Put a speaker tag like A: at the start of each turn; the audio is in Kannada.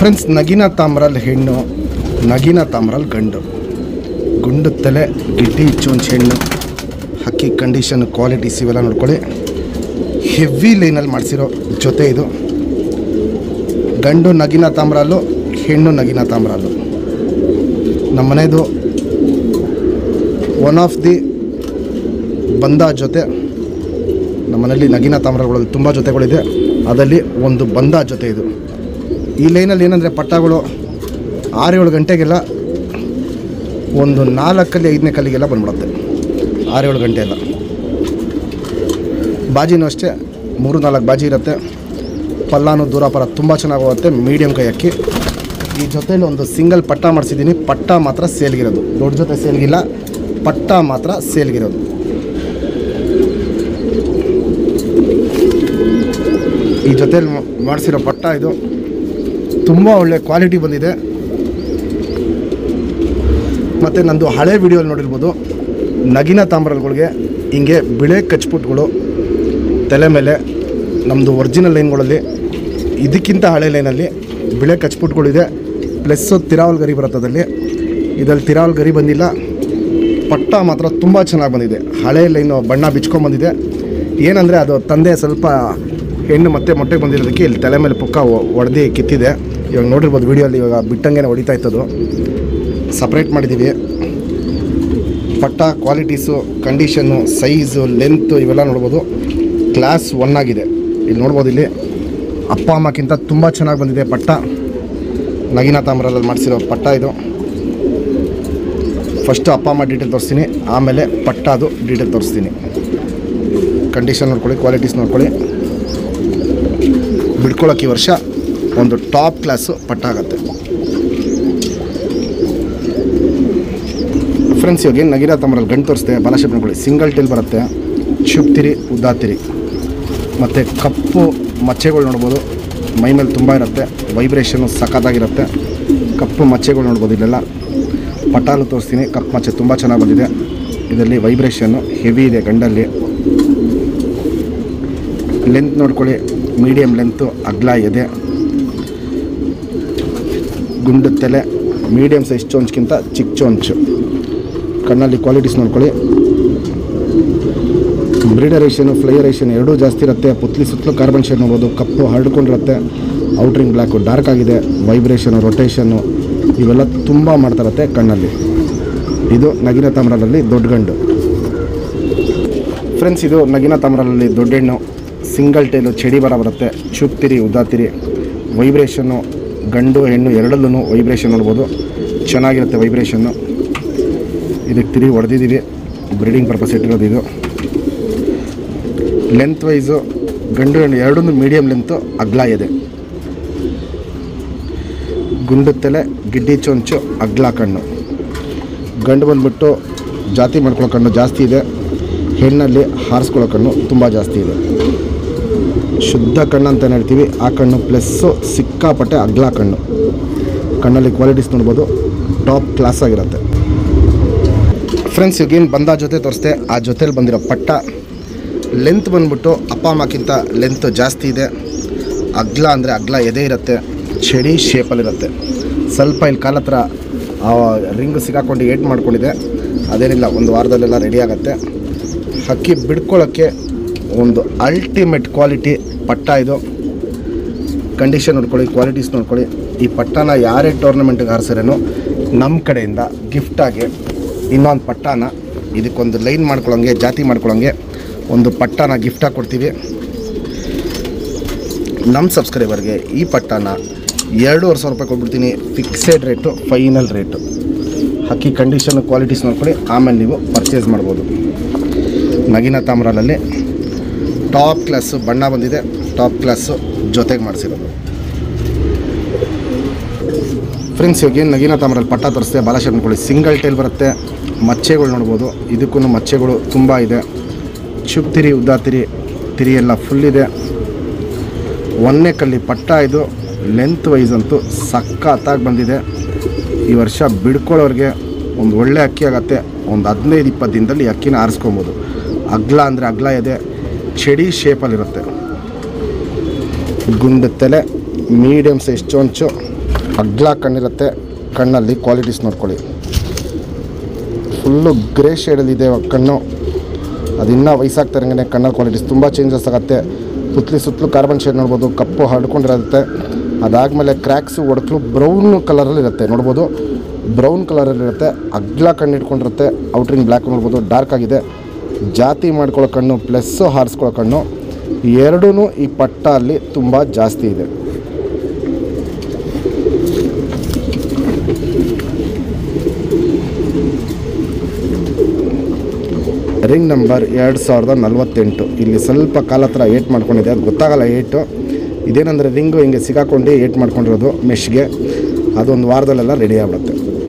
A: ಫ್ರೆಂಡ್ಸ್, ನಗಿನ ತಾಮ್ರಲ್ಲಿ ಹೆಣ್ಣು, ನಗಿನ ತಾಮ್ರಲ್ಲಿ ಗಂಡು. ಗುಂಡು ತಲೆ, ಗಿಡ್ಡಿ ಚೋಂಚ್ ಹೆಣ್ಣು, ಹಕ್ಕಿ ಕಂಡೀಷನ್, ಕ್ವಾಲಿಟೀಸ್ ಇವೆಲ್ಲ ನೋಡ್ಕೊಳ್ಳಿ. ಹೆವಿ ಲೈನಲ್ಲಿ ಮಾಡಿಸಿರೋ ಜೊತೆ ಇದು. ಗಂಡು ನಗಿನ ತಾಮ್ರಲ್ಲೂ, ಹೆಣ್ಣು ನಗಿನ ತಾಮ್ರಲ್ಲೂ. ನಮ್ಮ ಮನೆಯದು ಒನ್ ಆಫ್ ದಿ ಬಂದ ಜೊತೆ. ನಮ್ಮ ಮನೇಲಿ ನಗಿನ ತಾಮ್ರಗಳಲ್ಲಿ ತುಂಬ ಜೊತೆಗಳಿದೆ, ಅದರಲ್ಲಿ ಒಂದು ಬಂದ ಜೊತೆ ಇದು. ಈ ಲೈನಲ್ಲಿ ಏನಂದರೆ ಪಟ್ಟಗಳು 6-7 ಗಂಟೆಗೆಲ್ಲ ಒಂದು 4 5ನೇ ಕಲ್ಲಿಗೆಲ್ಲ ಬಂದ್ಬಿಡುತ್ತೆ. 6-7 ಗಂಟೆ ಎಲ್ಲ. ಬಾಜಿನೂ ಅಷ್ಟೇ 3-4 ಬಾಜಿ ಇರುತ್ತೆ. ಪಲ್ಲಾನು ದೂರಾಪರ ತುಂಬ ಚೆನ್ನಾಗಿ ಹೋಗುತ್ತೆ. ಮೀಡಿಯಮ್ ಕೈ ಅಕ್ಕಿ. ಈ ಜೊತೆಯಲ್ಲಿ ಒಂದು ಸಿಂಗಲ್ ಪಟ್ಟ ಮಾಡಿಸಿದ್ದೀನಿ. ಪಟ್ಟ ಮಾತ್ರ ಸೇಲ್ಗಿರೋದು, ದೊಡ್ಡ ಜೊತೆ ಸೇಲ್ಗಿಲ್ಲ, ಪಟ್ಟ ಮಾತ್ರ ಸೇಲ್ಗಿರೋದು. ಈ ಜೊತೆಯಲ್ಲಿ ಮಾಡಿಸಿರೋ ಪಟ್ಟ ಇದು ತುಂಬ ಒಳ್ಳೆ ಕ್ವಾಲಿಟಿ ಬಂದಿದೆ. ಮತ್ತು ನಂದು ಹಳೆ ವಿಡಿಯೋಲ್ಲಿ ನೋಡಿರ್ಬೋದು, ನಗಿನ ತಾಮ್ರಗಳಿಗೆ ಹಿಂಗೆ ಬಿಳೆ ಕಚ್ಪುಟ್ಗಳು ತಲೆ ಮೇಲೆ. ನಮ್ಮದು ಒರಿಜಿನಲ್ ಲೈನ್ಗಳಲ್ಲಿ ಇದಕ್ಕಿಂತ ಹಳೆ ಲೈನಲ್ಲಿ ಬಿಳೆ ಕಚ್ಪುಟ್ಗಳಿದೆ. ಪ್ಲಸ್ಸು ತಿರಾವಲ್ ಗರಿ ಬರುತ್ತೆ ಅದರಲ್ಲಿ. ಇದರಲ್ಲಿ ತಿರಾವಲ್ ಗರಿ ಬಂದಿಲ್ಲ. ಪಟ್ಟ ಮಾತ್ರ ತುಂಬ ಚೆನ್ನಾಗಿ ಬಂದಿದೆ. ಹಳೆ ಲೈನು ಬಣ್ಣ ಬಿಚ್ಕೊಂಡ್ಬಂದಿದೆ. ಏನಂದರೆ ಅದು ತಂದೆ ಸ್ವಲ್ಪ ಹೆಣ್ಣು ಮತ್ತೆ ಮೊಟ್ಟೆಗೆ ಬಂದಿರೋದಕ್ಕೆ ಇಲ್ಲಿ ತಲೆ ಮೇಲೆ ಪುಕ್ಕ ಹೊಡೆದು ಕಿತ್ತಿದೆ. ಇವಾಗ ನೋಡಿರ್ಬೋದು ವಿಡಿಯೋಲ್ಲಿ, ಇವಾಗ ಬಿಟ್ಟಂಗೆ ಹೊಡಿತಾ ಇತ್ತದು. ಸಪ್ರೇಟ್ ಮಾಡಿದ್ದೀವಿ. ಪಟ್ಟ ಕ್ವಾಲಿಟೀಸು, ಕಂಡೀಷನ್ನು, ಸೈಜು, ಲೆಂತು ಇವೆಲ್ಲ ನೋಡ್ಬೋದು. ಕ್ಲಾಸ್ 1 ಆಗಿದೆ. ಇಲ್ಲಿ ನೋಡ್ಬೋದು, ಇಲ್ಲಿ ಅಪ್ಪ ಅಮ್ಮಕ್ಕಿಂತ ತುಂಬ ಚೆನ್ನಾಗಿ ಬಂದಿದೆ ಪಟ್ಟ. ನಗಿನ ತಾಮ್ರಲ್ಲಿ ಮಾಡಿಸಿರೋ ಪಟ್ಟ ಇದು. ಫಸ್ಟು ಅಪ್ಪ ಅಮ್ಮ ಡೀಟೇಲ್ ತೋರಿಸ್ತೀನಿ, ಆಮೇಲೆ ಪಟ್ಟದು ಡೀಟೇಲ್ ತೋರಿಸ್ತೀನಿ. ಕಂಡೀಷನ್ ನೋಡ್ಕೊಳ್ಳಿ, ಕ್ವಾಲಿಟೀಸ್ ನೋಡ್ಕೊಳ್ಳಿ. ಬಿಡ್ಕೊಳ್ಳೋಕೆ ಈ ವರ್ಷ ಒಂದು ಟಾಪ್ ಕ್ಲಾಸು ಪಟ್ಟ ಆಗುತ್ತೆ. ಫ್ರೆಂಡ್ಸ್, ಇವಾಗ ಏನು ನಗಿನ ತಾಮ್ರಲ್ಲಿ ಗಂಡು ತೋರಿಸ್ತೆ, ಬಾಲಶೇಪ್ ನೋಡ್ಕೊಳ್ಳಿ. ಸಿಂಗಲ್ ಟೇಲ್ ಬರುತ್ತೆ, ಚುಪ್ತಿರಿ, ಉದ್ದಾತಿರಿ, ಮತ್ತು ಕಪ್ಪು ಮಚ್ಚೆಗಳು ನೋಡ್ಬೋದು. ಮೈ ಮೇಲೆ ತುಂಬ ಇರುತ್ತೆ, ವೈಬ್ರೇಷನ್ನು ಸಖತ್ತಾಗಿರುತ್ತೆ. ಕಪ್ಪು ಮಚ್ಚೆಗಳು ನೋಡ್ಬೋದು ಇಲ್ಲೆಲ್ಲ. ಪಟಾಲು ತೋರಿಸ್ತೀನಿ. ಕಪ್ಪು ಮಚ್ಚೆ ತುಂಬ ಚೆನ್ನಾಗಿ ಬಂದಿದೆ. ಇದರಲ್ಲಿ ವೈಬ್ರೇಷನ್ನು ಹೆವಿ ಇದೆ ಗಂಡಲ್ಲಿ. ಲೆಂತ್ ನೋಡ್ಕೊಳ್ಳಿ, ಮೀಡಿಯಮ್ ಲೆಂತು, ಅಗ್ಲ ಎದೆ, ಗುಂಡು ತಲೆ, ಮೀಡಿಯಮ್ ಸೈಜ್ ಚೋಂಚ್ಗಿಂತ ಚಿಕ್ಕ ಚೋಂಚು. ಕಣ್ಣಲ್ಲಿ ಕ್ವಾಲಿಟೀಸ್ ನೋಡ್ಕೊಳ್ಳಿ. ಬ್ರೀಡರೇಷನು, ಫ್ಲೈಯರೇಷನ್ ಎರಡೂ ಜಾಸ್ತಿ ಇರುತ್ತೆ. ಪುತ್ಲಿ ಸುತ್ತಲೂ ಕಾರ್ಬನ್ ಶೇಡ್ ನೋಡ್ಬೋದು. ಕಪ್ಪು ಹರಡ್ಕೊಂಡಿರುತ್ತೆ. ಔಟ್ರಿಂಗ್ ಬ್ಲ್ಯಾಕು ಡಾರ್ಕ್ ಆಗಿದೆ. ವೈಬ್ರೇಷನು, ರೊಟೇಷನ್ನು ಇವೆಲ್ಲ ತುಂಬ ಮಾಡ್ತಾರತ್ತೆ ಕಣ್ಣಲ್ಲಿ. ಇದು ನಗಿನ ತಾಮ್ರದಲ್ಲಿ ದೊಡ್ಡ ಗಂಡು. ಫ್ರೆಂಡ್ಸ್, ಇದು ನಗಿನ ತಾಮ್ರದಲ್ಲಿ ದೊಡ್ಡ ಹೆಣ್ಣು. ಸಿಂಗಲ್ ಟೇಲು, ಚಡಿ ಬರುತ್ತೆ. ಚುಪ್ತಿರಿ, ಉದ್ದಾತಿರಿ, ವೈಬ್ರೇಷನ್ನು ಗಂಡು ಹೆಣ್ಣು ಎರಡಲ್ಲೂ ವೈಬ್ರೇಷನ್ ನೋಡ್ಬೋದು. ಚೆನ್ನಾಗಿರುತ್ತೆ ವೈಬ್ರೇಷನ್ನು. ಇದಕ್ಕೆ ತಿರುಗಿ ಹೊಡೆದಿದ್ದೀವಿ, ಬ್ರೀಡಿಂಗ್ ಪರ್ಪಸ್ ಇಟ್ಟಿರೋದು ಇದು. ಲೆಂತ್ ವೈಸು ಗಂಡು ಹೆಣ್ಣು ಎರಡೂ ಮೀಡಿಯಮ್ ಲೆಂತು, ಅಗ್ಲ ಇದೆ. ಗುಂಡು ತಲೆ, ಗಿಡ್ಡಿ ಚೊಂಚು, ಅಗ್ಲ ಕಣ್ಣು. ಗಂಡು ಬಂದುಬಿಟ್ಟು ಜಾತಿ ಮಾಡ್ಕೊಳ್ಳೋ ಕಣ್ಣು ಜಾಸ್ತಿ ಇದೆ. ಹೆಣ್ಣಲ್ಲಿ ಹಾರಿಸ್ಕೊಳ್ಳೋ ಕಣ್ಣು ತುಂಬ ಜಾಸ್ತಿ ಇದೆ. ಶುದ್ಧ ಕಣ್ಣು ಅಂತ ಹೇಳ್ತೀವಿ ಆ ಕಣ್ಣು. ಪ್ಲಸ್ಸು ಸಿಕ್ಕಾಪಟ್ಟೆ ಅಗ್ಲ ಕಣ್ಣು. ಕಣ್ಣಲ್ಲಿ ಕ್ವಾಲಿಟೀಸ್ ನೋಡ್ಬೋದು, ಟಾಪ್ ಕ್ಲಾಸ್ ಆಗಿರುತ್ತೆ. ಫ್ರೆಂಡ್ಸ್, ಈಗೇನು ಬಂದ ಜೊತೆ ತೋರಿಸ್ದೆ, ಆ ಜೊತೆಲಿ ಬಂದಿರೋ ಪಟ್ಟ. ಲೆಂತ್ ಬಂದ್ಬಿಟ್ಟು ಅಪ್ಪ ಅಮ್ಮಕ್ಕಿಂತ ಲೆಂತ್ ಜಾಸ್ತಿ ಇದೆ. ಅಗ್ಲ ಅಂದರೆ ಅಗ್ಲ ಎದೆ ಇರುತ್ತೆ. ಚಡಿ ಶೇಪಲ್ಲಿರುತ್ತೆ. ಸ್ವಲ್ಪ ಇಲ್ಲಿ ಕಾಲ ಹತ್ರ ರಿಂಗ್ ಸಿಗಾಕೊಂಡು ಏಟ್ ಮಾಡ್ಕೊಂಡಿದೆ. ಅದೇನಿಲ್ಲ, ಒಂದು ವಾರದಲ್ಲೆಲ್ಲ ರೆಡಿ ಆಗುತ್ತೆ. ಹಕ್ಕಿ ಬಿಡ್ಕೊಳ್ಳೋಕ್ಕೆ ಒಂದು ಅಲ್ಟಿಮೇಟ್ ಕ್ವಾಲಿಟಿ ಪಟ್ಟ ಇದು. ಕಂಡೀಷನ್ ನೋಡ್ಕೊಳ್ಳಿ, ಕ್ವಾಲಿಟೀಸ್ ನೋಡ್ಕೊಳ್ಳಿ. ಈ ಪಟ್ಟನ ಯಾರೇ ಟೂರ್ನಮೆಂಟ್ಗೆ ಹಾರಿಸಿರೇನು ನಮ್ಮ ಕಡೆಯಿಂದ ಗಿಫ್ಟಾಗಿ ಇನ್ನೊಂದು ಪಟ್ಟನ, ಇದಕ್ಕೊಂದು ಲೈನ್ ಮಾಡ್ಕೊಳ್ಳೋಂಗೆ, ಜಾತಿ ಮಾಡ್ಕೊಳ್ಳೋಂಗೆ ಒಂದು ಪಟ್ಟನ ಗಿಫ್ಟಾಗಿ ಕೊಡ್ತೀವಿ. ನಮ್ಮ ಸಬ್ಸ್ಕ್ರೈಬರ್ಗೆ ಈ ಪಟ್ಟನ 2,500 ರೂಪಾಯಿ ಕೊಟ್ಬಿಡ್ತೀನಿ. Fixed rate, final rate. ಹಕ್ಕಿ ಕಂಡೀಷನ್, ಕ್ವಾಲಿಟೀಸ್ ನೋಡ್ಕೊಳ್ಳಿ, ಆಮೇಲೆ ನೀವು ಪರ್ಚೇಸ್ ಮಾಡ್ಬೋದು. ನಗಿನ ತಾಮ್ರಲ್ಲಿ ಟಾಪ್ ಕ್ಲಾಸು ಬಣ್ಣ ಬಂದಿದೆ. ಟಾಪ್ ಕ್ಲಾಸು ಜೊತೆಗೆ ಮಾಡಿಸಿರೋದು. ಫ್ರೆಂಡ್ಸ್, ಇವಾಗೇನು ನಗಿನ ತಾಮ್ರಲ್ಲಿ ಪಟ್ಟ ತೋರಿಸ್ತೆ, ಬಾಲಶೇಪ್ ನೋಡ್ಕೊಳ್ಳಿ. ಸಿಂಗಲ್ ಟೇಲ್ ಬರುತ್ತೆ. ಮಚ್ಚೆಗಳು ನೋಡ್ಬೋದು. ಇದಕ್ಕೂ ಮಚ್ಚೆಗಳು ತುಂಬ ಇದೆ. ಚುಪ್ತಿರಿ, ಉದ್ದಾತಿರಿ, ತಿರಿ ಎಲ್ಲ ಫುಲ್ ಇದೆ. 1ನೇ ಕಲ್ಲಿ ಪಟ್ಟ ಇದು. ಲೆಂತ್ ವೈಸ್ ಅಂತೂ ಸಖತ್ತಾಗಿ ಬಂದಿದೆ. ಈ ವರ್ಷ ಬಿಡ್ಕೊಳ್ಳೋರಿಗೆ ಒಂದು ಒಳ್ಳೆ ಅಕ್ಕಿ ಆಗುತ್ತೆ. ಒಂದು 15-20 ದಿನದಲ್ಲಿ ಅಕ್ಕಿನ ಆರಿಸ್ಕೊಬೋದು. ಅಗ್ಲ ಅಂದರೆ ಅಗ್ಲ ಇದೆ, ಚಡಿ ಶೇಪಲ್ಲಿರುತ್ತೆ. ಗುಂಡು ತಲೆ, ಮೀಡಿಯಮ್ ಸೈಜ್ ಚೊಂಚು, ಅಗ್ಲ ಕಣ್ಣಿರುತ್ತೆ. ಕಣ್ಣಲ್ಲಿ ಕ್ವಾಲಿಟೀಸ್ ನೋಡ್ಕೊಳ್ಳಿ. ಫುಲ್ಲು ಗ್ರೇ ಶೇಡಲ್ಲಿದೆ ಕಣ್ಣು. ಅದು ಇನ್ನೂ ವಯಸ್ಸಾಗ್ತಾರಂಗೆ ಕಣ್ಣಲ್ಲಿ ಕ್ವಾಲಿಟೀಸ್ ತುಂಬ ಚೇಂಜಸ್ ಆಗುತ್ತೆ. ಸುತ್ತಲೂ ಕಾರ್ಬನ್ ಶೇಡ್ ನೋಡ್ಬೋದು, ಕಪ್ಪು ಹರಡ್ಕೊಂಡಿರುತ್ತೆ. ಅದಾದಮೇಲೆ ಕ್ರ್ಯಾಕ್ಸು ಒಡಕಲು ಬ್ರೌನ್ ಕಲರಲ್ಲಿರುತ್ತೆ ನೋಡ್ಬೋದು. ಬ್ರೌನ್ ಕಲರಲ್ಲಿರುತ್ತೆ. ಅಗ್ಲ ಕಣ್ಣು ಇಟ್ಕೊಂಡಿರುತ್ತೆ. ಔಟ್ರಿಂಗ್ ಬ್ಲ್ಯಾಕ್ ನೋಡ್ಬೋದು, ಡಾರ್ಕ್ ಆಗಿದೆ. ಜಾತಿ ಮಾಡ್ಕೊಳ್ಳೋ ಕಣ್ಣು ಪ್ಲಸ್ಸು ಹಾರಿಸ್ಕೊಳ್ಳೋ ಕಣ್ಣು ಎರಡೂ ಈ ಪಟ್ಟ ಅಲ್ಲಿ ತುಂಬ ಜಾಸ್ತಿ ಇದೆ. Ring number 2048. ಇಲ್ಲಿ ಸ್ವಲ್ಪ ಕಾಲ ಹತ್ರ ಏಟ್ ಮಾಡ್ಕೊಂಡಿದೆ, ಅದು ಗೊತ್ತಾಗಲ್ಲ ಏಟು. ಇದೇನಂದರೆ ರಿಂಗು ಹಿಂಗೆ ಸಿಗಾಕೊಂಡು ಏಟ್ ಮಾಡ್ಕೊಂಡಿರೋದು ಮೆಶ್ಗೆ. ಅದೊಂದು ವಾರದಲ್ಲೆಲ್ಲ ರೆಡಿ ಆಗ್ಬಿಡುತ್ತೆ.